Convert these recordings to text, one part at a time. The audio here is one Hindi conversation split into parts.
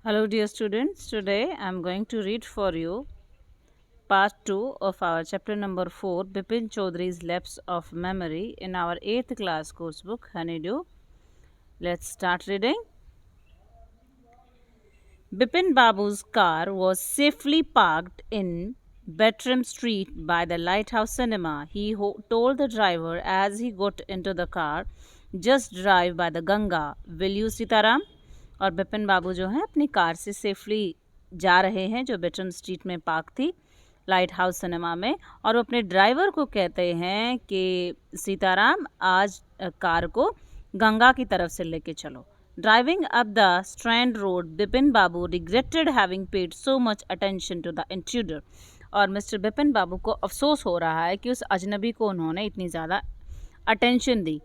Hello, dear students. Today I am going to read for you part 2 of our chapter number 4, Bipin Chaudhary's Lapse of Memory, in our 8th class course book, Honeydew. Let's start reading. Bipin Babu's car was safely parked in Bertram Street by the Lighthouse Cinema. He told the driver as he got into the car, just drive by the Ganga. Will you, Sitaram? और बिपिन बाबू जो हैं अपनी कार से सेफली जा रहे हैं जो बेटरम स्ट्रीट में पार्क थी लाइट हाउस सिनेमा में, और वो अपने ड्राइवर को कहते हैं कि सीताराम आज कार को गंगा की तरफ से लेके चलो. Driving up the strand road, Bipin Babu regretted having paid so much attention to the intruder. और मिस्टर बिपिन बाबू को अफसोस हो रहा है कि उस अजनबी को उन्होंने इतनी ज़्यादा अटेंशन दी.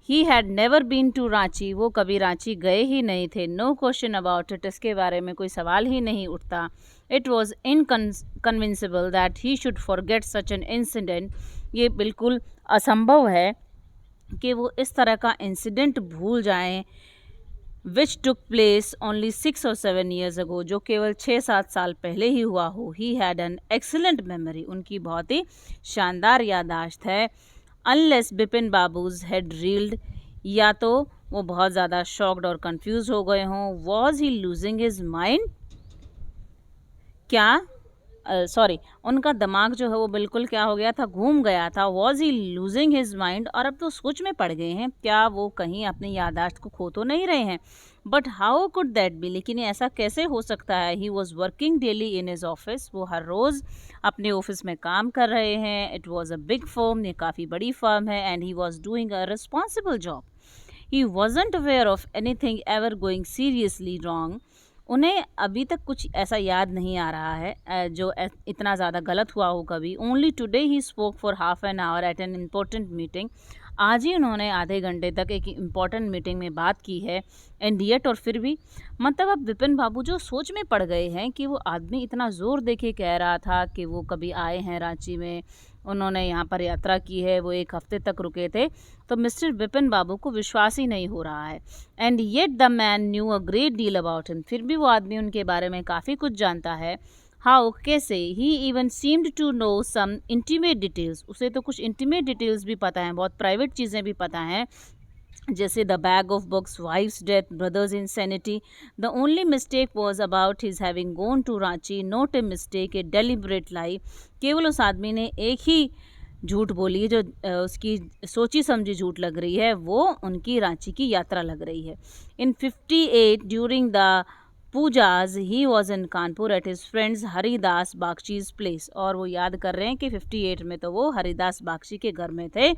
He had never been to Ranchi, वो कभी रांची गए ही नहीं थे. नो क्वेश्चन अबाउट इट, इसके बारे में कोई सवाल ही नहीं उठता. It was inconvincible that he should forget such an incident, ये बिल्कुल असंभव है कि वो इस तरह का इंसिडेंट भूल जाएं विच took place only 6 or 7 years ago, जो केवल 6-7 साल पहले ही हुआ हो. He had an excellent memory, उनकी बहुत ही शानदार याददाश्त है. Unless Bipin babus had reeled, या तो वो बहुत ज़्यादा शॉक्ड और कंफ्यूज हो गए हों. Was he losing his mind, क्या सॉरी उनका दिमाग जो है वो बिल्कुल क्या हो गया था, घूम गया था. Was he losing his mind, और अब तो सोच में पड़ गए हैं, क्या वो कहीं अपनी याददाश्त को खो तो नहीं रहे हैं. But how could that be, लेकिन ऐसा कैसे हो सकता है. He was working daily in his office, वो हर रोज़ अपने ऑफिस में काम कर रहे हैं. It was a big firm, ये काफ़ी बड़ी फर्म है. And he was doing a responsible job. He wasn't aware of anything ever going seriously wrong. उन्हें अभी तक कुछ ऐसा याद नहीं आ रहा है जो इतना ज़्यादा गलत हुआ हो कभी. Only today he spoke for half an hour at an important meeting, आज ही उन्होंने आधे घंटे तक एक इम्पॉर्टेंट मीटिंग में बात की है. एंड येट, और फिर भी, मतलब अब विपिन बाबू जो सोच में पड़ गए हैं कि वो आदमी इतना ज़ोर देके कह रहा था कि वो कभी आए हैं रांची में, उन्होंने यहाँ पर यात्रा की है, वो 1 हफ्ते तक रुके थे. तो मिस्टर विपिन बाबू को विश्वास ही नहीं हो रहा है. And yet the man new a great deal about him, फिर भी वो आदमी उनके बारे में काफ़ी कुछ जानता है. हाउ, कैसे. He even seemed to know some intimate details, उसे तो कुछ इंटीमेट डिटेल्स भी पता हैं, बहुत प्राइवेट चीज़ें भी पता हैं, जैसे the bag of books, wife's death, brother's insanity. The only mistake was about his having gone to Ranchi, not a mistake, a deliberate lie. केवल उस आदमी ने एक ही झूठ बोली जो उसकी सोची समझी झूठ लग रही है, वो उनकी रांची की यात्रा लग रही है. In 58 during the pujas he was in Kanpur at his friend's Haridas Bagchi's place. और वो याद कर रहे हैं कि 58 में तो वो हरिदास बागची के घर में थे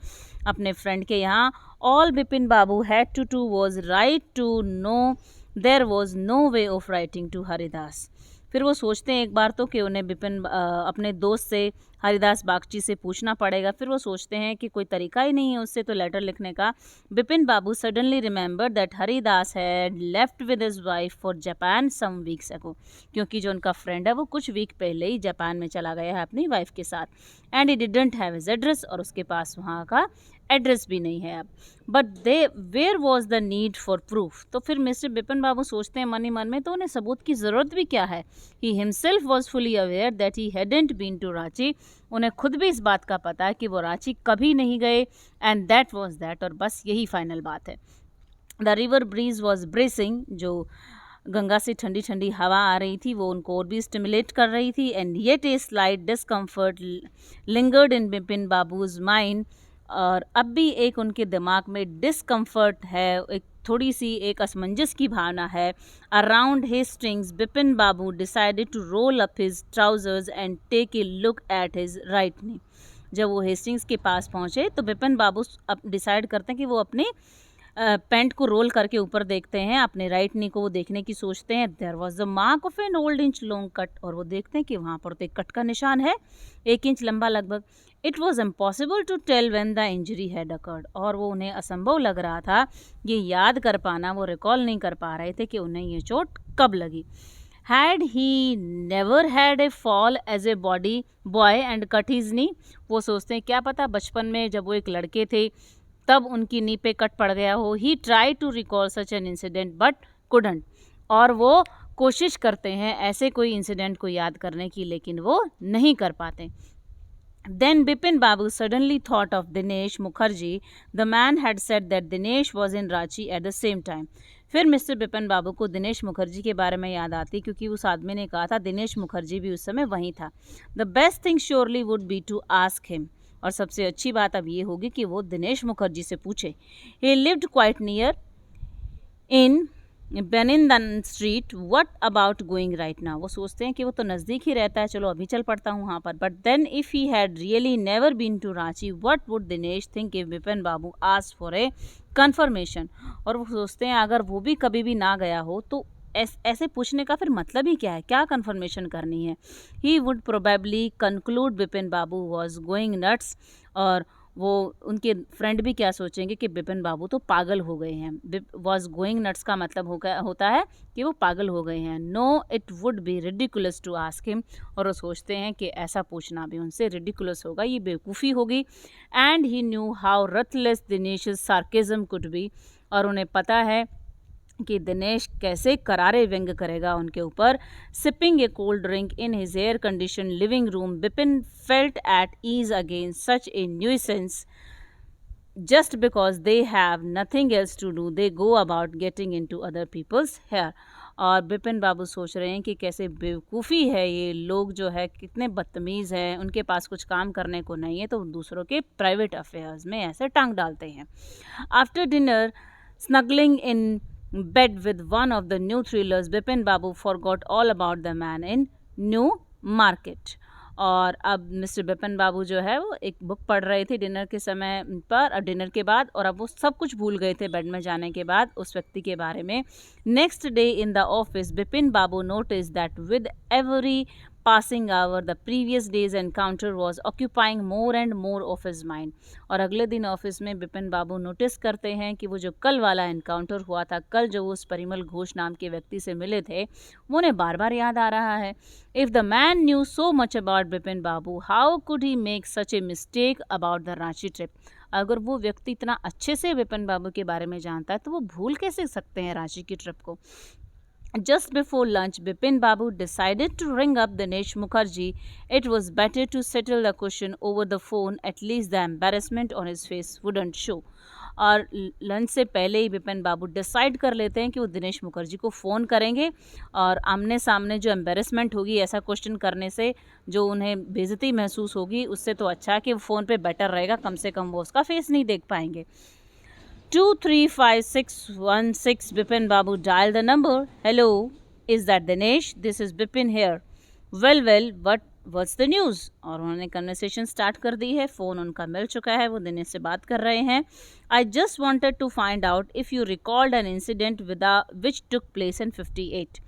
अपने फ्रेंड के यहाँ. All Bipin Babu had to was write to no, there was no way of writing to Haridas. फिर वो सोचते हैं एक बार तो कि उन्हें अपने दोस्त से हरिदास बागची से पूछना पड़ेगा. फिर वो सोचते हैं कि कोई तरीका ही नहीं है उससे तो लेटर लिखने का. Bipin Babu suddenly remember that Haridas had left with his wife for Japan some weeks ago, क्योंकि जो उनका फ्रेंड है वो कुछ वीक पहले ही जापान में चला गया है अपनी वाइफ के साथ. And he didn't have his address, और उसके पास वहाँ का एड्रेस भी नहीं है अब. But they where was the need for proof. तो फिर मिस्टर बिपिन बाबू सोचते हैं मन ही मन में, तो उन्हें सबूत की ज़रूरत भी क्या है. He himself was fully aware that he hadn't been to Ranchi, उन्हें खुद भी इस बात का पता है कि वो रांची कभी नहीं गए. एंड दैट वॉज दैट, और बस यही फाइनल बात है. The river breeze was bracing, जो गंगा से ठंडी ठंडी हवा आ रही थी वो उनको और भी स्टिमुलेट कर रही थी. And yet a slight discomfort lingered in Bipin babus mind, और अब भी एक उनके दिमाग में डिस्कम्फर्ट है, एक थोड़ी सी एक असमंजस की भावना है. Around Hastings Bipin Babu decided to roll up his trousers and take a look at his right knee. जब वो हेस्टिंग्स के पास पहुँचे तो बिपिन बाबू अब डिसाइड करते हैं कि वो अपने पैंट को रोल करके ऊपर देखते हैं, अपने राइट नी को वो देखने की सोचते हैं. There was the mark of an old inch long cut, और वो देखते हैं कि वहाँ पर तो एक कट का निशान है 1 इंच लंबा लगभग. It was impossible to tell when the injury had occurred, और वो उन्हें असंभव लग रहा था ये याद कर पाना, वो रिकॉल नहीं कर पा रहे थे कि उन्हें ये चोट कब लगी. Had he never had a fall as a body boy and cut his knee, वो सोचते हैं क्या पता बचपन में जब वो एक लड़के थे तब उनकी नी पे कट पड़ गया हो. He try to recall such an incident but couldn't, और वो कोशिश करते हैं ऐसे कोई इंसिडेंट को याद करने की, लेकिन वो नहीं कर पाते। Then Bipin Babu suddenly thought of Dinesh Mukherjee. The man had said that Dinesh was in Ranchi at the same time. फिर मिस्टर बिपिन बाबू को दिनेश मुखर्जी के बारे में याद आती, क्योंकि उस आदमी ने कहा था दिनेश मुखर्जी भी उस समय वहीं था। The best thing surely would be to ask him, और सबसे अच्छी बात अब ये होगी कि वो दिनेश मुखर्जी से पूछे। He lived quite near in Beninden street, what about going right now. वो सोचते हैं कि वो तो नज़दीक ही रहता है, चलो अभी चल पड़ता हूँ वहाँ पर। But then if he had really never been to Ranchi, what would Dinesh think if Bipin Babu asked for a confirmation. और वो सोचते हैं अगर वो भी कभी भी ना गया हो तो ऐसे पूछने का फिर मतलब ही क्या है, क्या कन्फर्मेशन करनी है। He would probably conclude Bipin Babu was going nuts, और वो उनके फ्रेंड भी क्या सोचेंगे कि बिपिन बाबू तो पागल हो गए हैं। वॉज गोइंग नट्स का मतलब होता है कि वो पागल हो गए हैं। No it would be ridiculous to ask him, और वो सोचते हैं कि ऐसा पूछना भी उनसे रिडिकुलस होगा, ये बेवकूफ़ी होगी। And he knew how ruthless Dinesh sarcasm could be, और उन्हें पता है कि दिनेश कैसे करारे व्यंग करेगा उनके ऊपर। Sipping a cold drink in his air condition living room, Bipin felt at ease against such a nuisance. Just because they have nothing else to do they go about getting in to other people's hair. और बिपिन बाबू सोच रहे हैं कि कैसे बेवकूफ़ी है, ये लोग जो है कितने बदतमीज़ हैं, उनके पास कुछ काम करने को नहीं है तो दूसरों के प्राइवेट अफेयर्स में ऐसे टांग डालते हैं। After dinner snuggling in bed with one of the new thrillers, Bipin Babu forgot all about the man in New Market. और अब मिस्टर बिपिन बाबू जो है वो एक बुक पढ़ रहे थे डिनर के समय पर, और डिनर के बाद, और अब वो सब कुछ भूल गए थे बेड में जाने के बाद उस व्यक्ति के बारे में। Next day in the office Bipin Babu notice that with every passing hour the previous day's encounter was occupying more and more of his mind। और अगले दिन ऑफिस में बिपिन बाबू नोटिस करते हैं कि वो जो कल वाला एनकाउंटर हुआ था, कल जो उस परिमल घोष नाम के व्यक्ति से मिले थे, वो उन्हें बार बार याद आ रहा है। If the man new so much about Bipin Babu, how could he make such a mistake about the Ranchi trip. अगर वो व्यक्ति इतना अच्छे से बिपिन बाबू के बारे में जानता है तो वो भूल कैसे सकते हैं रांची की ट्रिप को। Just before lunch, Bipin Babu decided to ring up Dinesh Mukherjee. It was better to settle the question over the phone, at least the embarrassment on his face wouldn't show. और लंच से पहले ही बिपिन बाबू डिसाइड कर लेते हैं कि वो दिनेश मुखर्जी को फ़ोन करेंगे, और आमने सामने जो एम्बेरसमेंट होगी ऐसा क्वेश्चन करने से, जो उन्हें बेइज्जती महसूस होगी, उससे तो अच्छा कि वो फ़ोन पे बेटर रहेगा, कम से कम वो उसका फेस नहीं देख पाएंगे। 235616 Bipin Babu dialed the number. Hello, is that Dinesh? This is Bipin here. Well, what's the news? और उन्होंने कन्वर्सेशन स्टार्ट कर दी है, फ़ोन उनका मिल चुका है, वो दिनेश से बात कर रहे हैं। I just wanted to find out if you recalled an incident which took place in 58।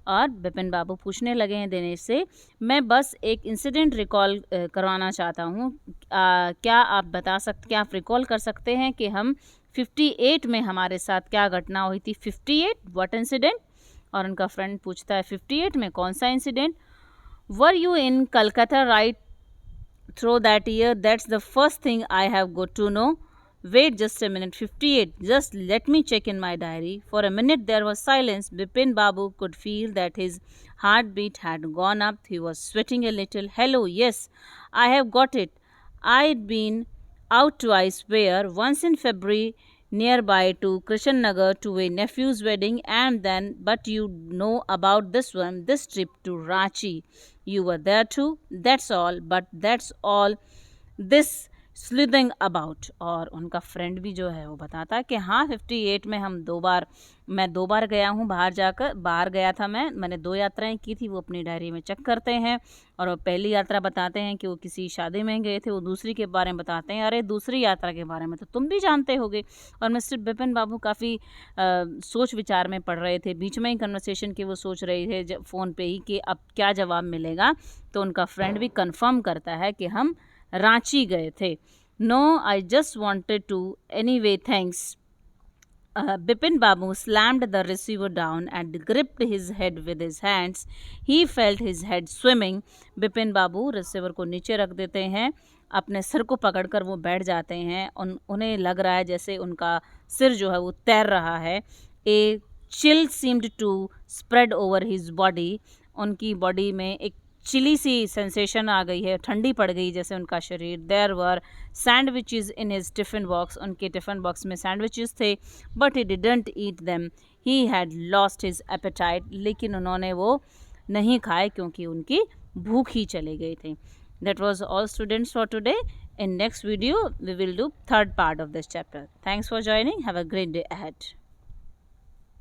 और बिपिन बाबू पूछने लगे हैं दिनेश से, मैं बस एक इंसिडेंट रिकॉल करवाना चाहता हूँ, क्या आप आप रिकॉल कर सकते हैं कि हम 58 में हमारे साथ क्या घटना हुई थी। 58 व्हाट इंसिडेंट? और उनका फ्रेंड पूछता है 58 में कौन सा incident? Were you in Calcutta right through that year? That's the first thing I have got to know. Wait just a minute, 58. Just let me check in my diary. For a minute there was silence. Bipin Babu could feel that his heartbeat had gone up. He was sweating a little. Hello, yes, I have got it. I'd been out twice, where once in February nearby to Krishan Nagar to a nephew's wedding, and then, but you know about this one, this trip to Ranchi. You were there too? That's all, but that's all this sliding about. और उनका फ्रेंड भी जो है वो बताता है कि हाँ 58 में मैं दो बार गया हूँ, बाहर गया था मैंने 2 यात्राएं की थी, वो अपनी डायरी में चेक करते हैं। और वो पहली यात्रा बताते हैं कि वो किसी शादी में गए थे, वो दूसरी के बारे में बताते हैं, अरे दूसरी यात्रा के बारे में तो तुम भी जानते होगे। और मिस्टर बिपिन बाबू काफ़ी सोच विचार में पड़ रहे थे, बीच में ही कन्वर्सेशन की वो सोच रहे थे फ़ोन पे ही कि अब क्या जवाब मिलेगा। तो उनका फ्रेंड भी कंफर्म करता है कि हम रांची गए थे। No, I just wanted to anyway, thanks. Bipin Babu slammed the receiver down and gripped his head with his hands. He felt his head swimming. Bipin Babu receiver को नीचे रख देते हैं, अपने सिर को पकड़कर वो बैठ जाते हैं। उन्हें लग रहा है जैसे उनका सिर जो है वो तैर रहा है। A chill seemed to spread over his body, उनकी बॉडी में एक चिली सी सेंसेशन आ गई है, ठंडी पड़ गई जैसे उनका शरीर। There were sandwiches in his tiffin box, उनके टिफ़िन बॉक्स में सैंडविचेस थे, but he didn't eat them, he had lost his appetite, लेकिन उन्होंने वो नहीं खाए क्योंकि उनकी भूख ही चली गई थी। That was all students for today. In next video we will do third part of this chapter. Thanks for joining. Have a great day ahead.